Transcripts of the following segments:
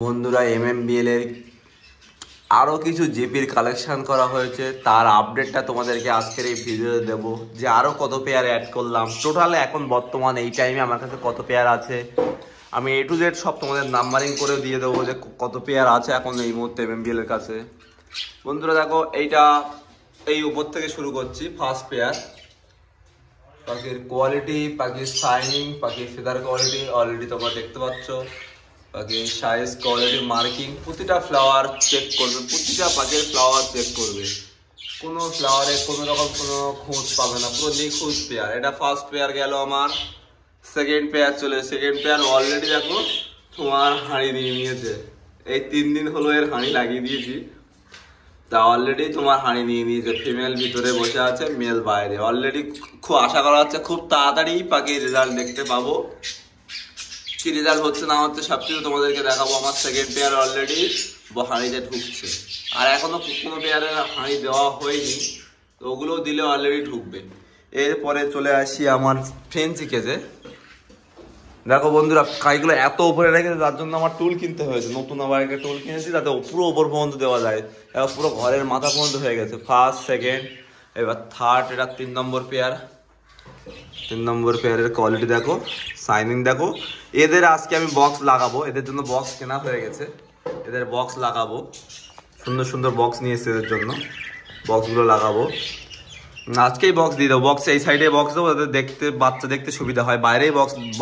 বন্ধুরা এমএমবিএল এর আরও কিছু জিপির কালেকশন করা হয়েছে, তার আপডেটটা তোমাদেরকে আজকের এই ভিডিওতে দেবো যে আরও কত পেয়ার অ্যাড করলাম। টোটাল এখন বর্তমান এই টাইমে আমার কাছে কত পেয়ার আছে, আমি A to Z সব তোমাদের নাম্বারিং করে দিয়ে দেবো যে কত পেয়ার আছে এখন এই মুহূর্তে এমএমবিএল এর কাছে। বন্ধুরা দেখো, এইটা এই উপর থেকে শুরু করছি। ফার্স্ট পেয়ার, পাখির কোয়ালিটি, পাখির শাইনিং, পাখির ফেদার কোয়ালিটি অলরেডি তোমরা দেখতে পাচ্ছ। পাখির সাইজ, কোয়ালিটি, মার্কিং, প্রতিটা ফ্লাওয়ার চেক করবে, প্রতিটা পাখির ফ্লাওয়ার চেক করবে, কোনো ফ্লাওয়ারে কোনো রকম কোনো খোঁজ পাবে না, পুরো নিখুঁত পেয়ার। এটা ফার্স্ট পেয়ার গেল আমার। Second pair second pair already দেখো তোমার হাঁড়ি দিয়ে নিয়েছে। এই 3 দিন হলো এর হাঁড়ি লাগিয়ে দিয়েছি, তা অলরেডি তোমার হাঁড়ি নিয়ে নিয়েছে। ফিমেল ভিতরে বসে আছে, মেল বাইরে। অলরেডি খুব আশা করা হচ্ছে খুব তাড়াতাড়ি পাখির রেজাল্ট দেখতে পাবো। কি রেজাল্ট হচ্ছে না হচ্ছে সবকিছু তোমাদেরকে দেখাবো। আমার সেকেন্ড পেয়ার অলরেডি হাঁড়িতে ঢুকছে, আর এখনো কোনো পেয়ারের হাঁড়ি দেওয়া হয়নি, তো ওগুলোও দিলে অলরেডি ঢুকবে। এরপরে চলে আসি আমার ফ্রেঞ্চি কেজে। দেখো বন্ধুরা, কাইগুলো এত উপরে রেখেছে যার জন্য আমার টুল কিনতে হয়েছে। নতুন আবার একটা টুল কিনেছি যাতে পুরো ওপর পর্যন্ত দেওয়া যায়, পুরো ঘরের মাথা পর্যন্ত হয়ে গেছে। ফার্স্ট, সেকেন্ড, এবার থার্ড। এটা 3 নম্বর পেয়ার। 3 নম্বর পেয়ারের কোয়ালিটি দেখো, শাইনিং দেখো। এদের আজকে আমি বক্স লাগাবো, এদের জন্য বক্স কেনা হয়ে গেছে, এদের বক্স লাগাবো। সুন্দর সুন্দর বক্স নিয়ে এসে এদের জন্য বক্সগুলো লাগাবো। আজকেই বক্স দিয়ে দেবো। বক্স এই সাইডে বক্স দেবো, যাতে দেখতে বাচ্চা দেখতে সুবিধা হয়। বাইরেই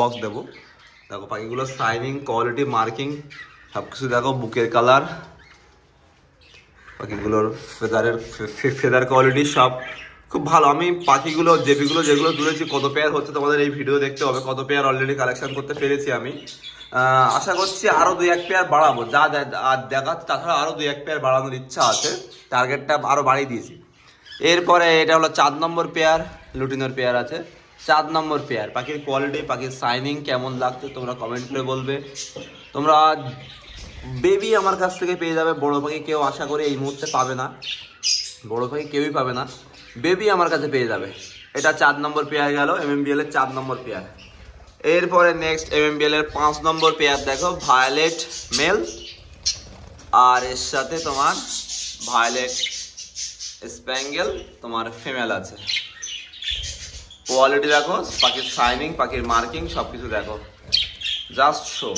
বক্স দেবো। দেখো পাখিগুলো শাইনিং, কোয়ালিটি, মার্কিং সব কিছু দেখো। বুকের কালার, পাখিগুলোর ফেদার কোয়ালিটি সব খুব ভালো। আমি পাখিগুলো যেগুলো তুলেছি, কত পেয়ার হচ্ছে তোমাদের এই ভিডিও দেখতে হবে। কত পেয়ার অলরেডি কালেকশন করতে পেরেছি আমি। আশা করছি আরও 2-1 পেয়ার বাড়াবো, যা দেখাচ্ছে তাছাড়া আরও 2-1 পেয়ার বাড়ানোর ইচ্ছা আছে। টার্গেটটা আরও বাড়িয়ে দিয়েছি। এরপরে এটা হলো 4 নম্বর পেয়ার, লুটিনোর পেয়ার আছে। 4 নম্বর পেয়ার, পাখির কোয়ালিটি, পাখির শাইনিং কেমন লাগছে তোমরা কমেন্ট করে বলবে। তোমরা বেবি আমার কাছ থেকে পেয়ে যাবে। বড় পাখি কেউ আশা করি এই মুহূর্তে পাবে না, বড় পাখি কেউই পাবে না, বেবি আমার কাছে পেয়ে যাবে। এটা 4 নম্বর পেয়ার গেল, এমএমবিএল এর 4 নম্বর পেয়ার। এরপরে নেক্সট এমএমবিএল এর 5 নম্বর পেয়ার দেখো, ভায়োলেট মেল, আর এর সাথে তোমার ভায়োলেট স্প্যাঙ্গেল তোমার ফিমেল আছে। কোয়ালিটি দেখো, পাখির শাইনিং, পাখির মার্কিং সবকিছু দেখো, জাস্ট শো।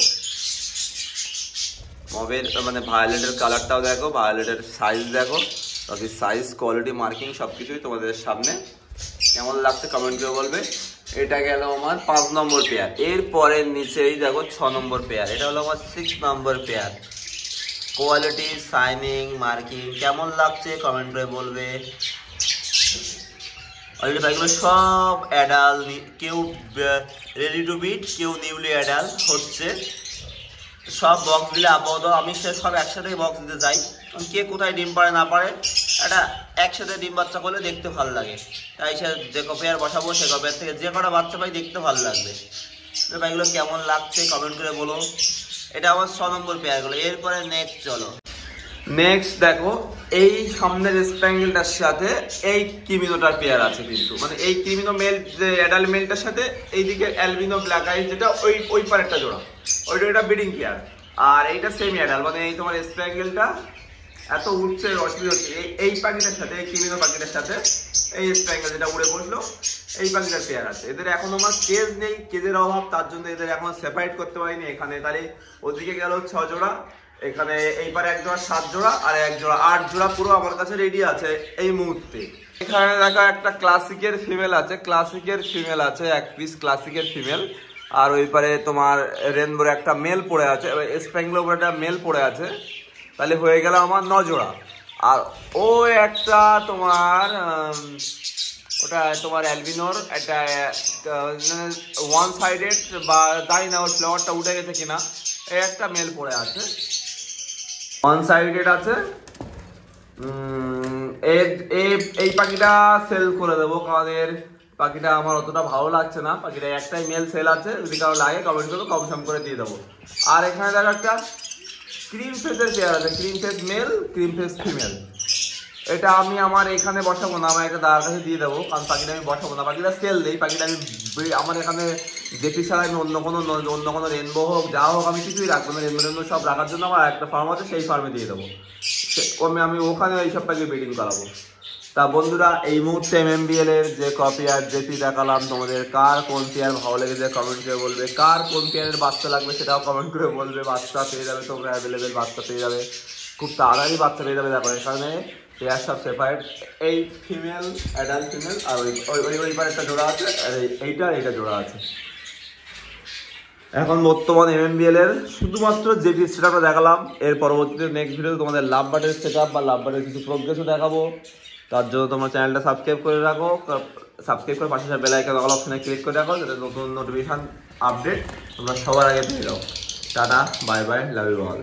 মবের মানে ভায়োলেটের কালারটাও দেখো, ভায়োলেটের সাইজ দেখো, পাখির সাইজ, কোয়ালিটি, মার্কিং সবকিছুই তোমাদের সামনে। কেমন লাগছে কমেন্ট করে বলবে। এটা গেল আমার 5 নম্বর পেয়ার। এরপরে নিচেই দেখো 6 নম্বর পেয়ার। এটা হলো আমার 6 নম্বর পেয়ার। কোয়ালিটি, শাইনিং, মার্কিং কেমন লাগছে কমেন্ট করে বলবে। অলরেডি পাখিগুলো সব অ্যাডাল, কেউ রেডি টু বিট, কেউ নিউলি অ্যাডাল হচ্ছে। সব বক্স দিলে আপাতত আমি সব একসাথেই বক্স দিতে চাই, কারণ কে কোথায় ডিম পারে না পারে, এটা একসাথে ডিম বাচ্চা করলে দেখতে ভালো লাগে। তাই সে যে পেয়ার বসাবো সে পেয়ার থেকে যে কটা বাচ্চা পাই দেখতে ভালো লাগবে। পাখিগুলো কেমন লাগছে কমেন্ট করে বলো। এটা আমার 6 নম্বর পেয়ারগুলো। এরপরে নেক্সট চলো। নেক্সট দেখো, এই সামনের স্প্যাঙ্গেলটার সাথে এই ক্রিমিনোটার পেয়ার আছে, কিন্তু মানে এই ক্রিমিনো মেল যে অ্যাডাল্ট মেলটার সাথে এইদিকে অ্যালবিনো ব্ল্যাক আইস, যেটা ওই পারেরটা জোড়া, ওইটা একটা ব্রিডিং পেয়ার। আর এইটা সেমি অ্যাডাল্ট, মানে এই তোমার স্প্যাঙ্গেলটা এত উঠছে, অসুবিধা হচ্ছে এই পাখিটার সাথে, এই ক্রিমিনো পাখিটার সাথে এই স্প্যাঙ্গেল যেটা উড়ে বসলো, এই পাখিটার পেয়ার আছে। এদের এখন আমার কেজ নেই, কেজের অভাব, তার জন্য এদের এখন সেপারেট করতে পারিনি এখানে। তাহলে ওদিকে গেল 6 জোড়া, এখানে এই পারে 1 জোড়া 7 জোড়া, আর 1 জোড়া 8 জোড়া পুরো আমার কাছে রেডি আছে এই মুহূর্তে। এখানে দেখো একটা ক্লাসিকের ফিমেল আছে, ক্লাসিকের ফিমেল আছে 1 পিস ক্লাসিকের ফিমেল। আর ওই পারে তোমার রেনবোর একটা মেল পড়ে আছে, স্প্যাঙ্গেলের উপরে একটা মেল পড়ে আছে। তাহলে হয়ে গেল আমার 9 জোড়া। আর ও একটা তোমার ওটা তোমার অ্যালবিনোর একটা ওয়ান সাইডেড, বা জানি না ওর ফ্লাওয়ারটা উঠে গেছে কিনা, এই একটা মেল পড়ে আছে, ওয়ান সাইডেড আছে। এই পাখিটা সেল করে দেবো, কারণ এর পাখিটা আমার অতটা ভালো লাগছে না। পাখিটা একটাই মেল সেল আছে, যদি কারো লাগে কমেন্ট করবো, কম করে দিয়ে দেবো। আর এখানে দেখো একটা ক্রিম ফেসের পেয়ার আছে, cream face male, cream face female. এটা আমি আমার এখানে বসাবো না, আমার একটা দাদার কাছে দিয়ে দেবো, কারণ পাখিটা আমি বসাবো না, পাখিটা সেল দেই। পাখিটা আমি আমার এখানে জেপি ছাড়া আমি অন্য কোনো রেনবো হোক যা হোক আমি কিছুই রাখবো না। রেনবো সব রাখার জন্য আমার একটা ফার্ম আছে, সেই ফার্মে দিয়ে দেবো। আমি ওখানে এই সবটাকে ব্রিডিং করাবো। তা বন্ধুরা, এই মুহূর্তে MMBL এর যে কপিয়ার জেপি দেখালাম তোমাদের, কার কোন পেয়ার ভালো লেগেছে কমেন্ট করে বলবে, কার কোন পেয়ারের বাচ্চা লাগবে সেটাও কমেন্ট করে বলবে। বাচ্চা পেয়ে যাবে তোমরা, অ্যাভেলেবেল বাচ্চা পেয়ে যাবে, খুব তাড়াতাড়ি বাচ্চা পেয়ে যাবে। দেখো এখানে পেয়ার সব সেপারেট, এই ফিমেল, অ্যাডাল্ট ফিমেল, আর ওই একটা জোড়া আছে, আর এইটা জোড়া আছে। এখন বর্তমান MMBL এর শুধুমাত্র জেপি সেটআপটা দেখালাম। এর পরবর্তীতে নেক্সট ভিডিওতে তোমাদের লাভ বার্ডের সেটআপ বা লাভ বার্ডের কিছু প্রোগ্রেসও দেখাবো। তার জন্য তোমরা চ্যানেলটা সাবস্ক্রাইব করে রাখো, সাবস্ক্রাইব করে পাশে বেল আইকন অল অপশনে ক্লিক করে রাখো, যাতে নতুন নোটিফিকেশন আপডেট তোমরা সবার আগে পেয়ে যাও। Tata, bye bye, love you all.